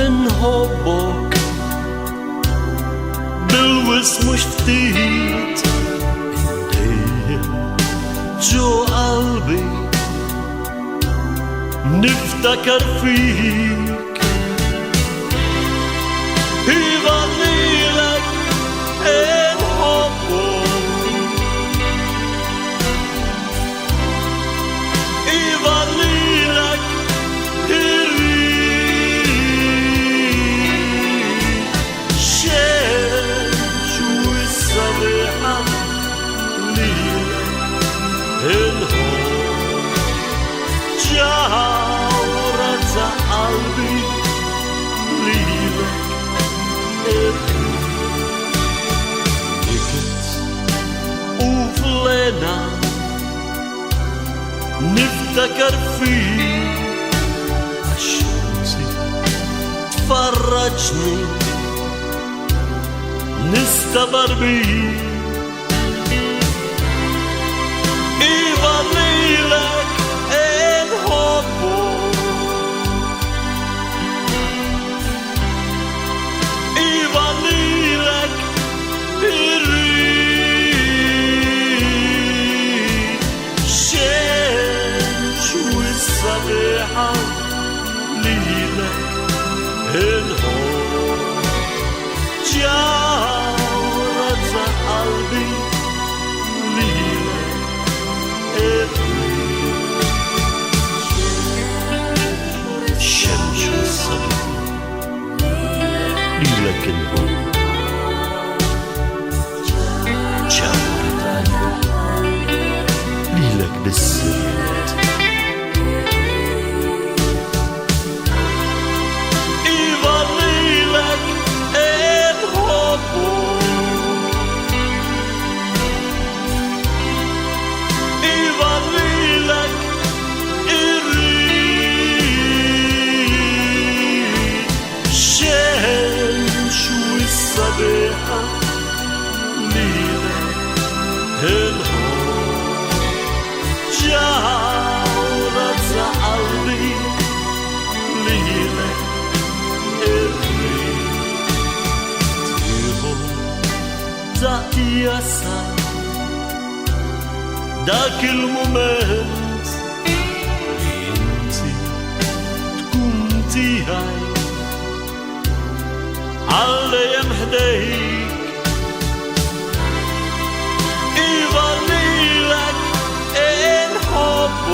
inħobbok bil-wis mux ftit dejjem ġo qalbi niftakar fik iva lilek inħobbok iva lilek ġawra ta' qalbi lilek iket u flena niftakar fik għax-xemsi tfarraġni nistabar bik iva lilek inħobbok iva lilek irrid xemx u s-sabiħa lilek inħobbok ġawra ta' qalbi الشمس والصبر ليلك الهون جاورة قلبي ليلك بالسرد إيفا ليلك انحبك إيفا ليلك الصبيحة ليلة الهون جاورة قلبي ليلة الريح تيهو تقياسا داك المومنت انتي تكون تيهاي عليم هديك إيفا ليلك انحبك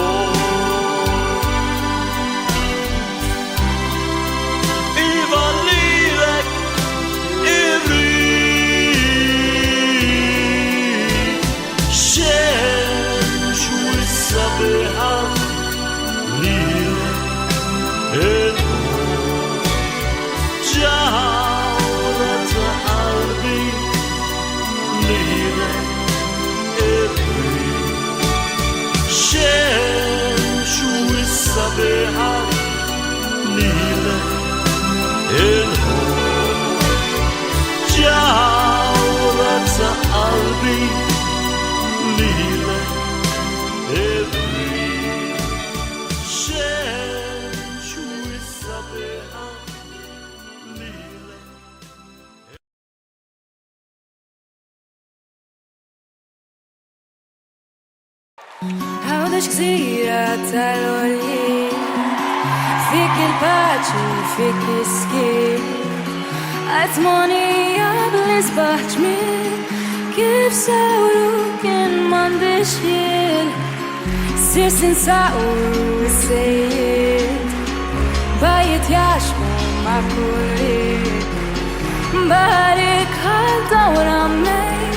إيفا ليلك إريد شمش والصبيحة ليلك انحبك جاورة قلبي ليلك الريح شمش والصبيحة ليلك الهون جاورة قلبي ليلك الريح شمش والصبيحة Għawdax gżira tal-orjien fik il-paċi fik iskien għatmonija bl-isbaħ ġmien kif sawru kien m'għandix jien sirsin saqru s-sejjiet bajiet jaxmu ma' kulliet barik għal dawra mej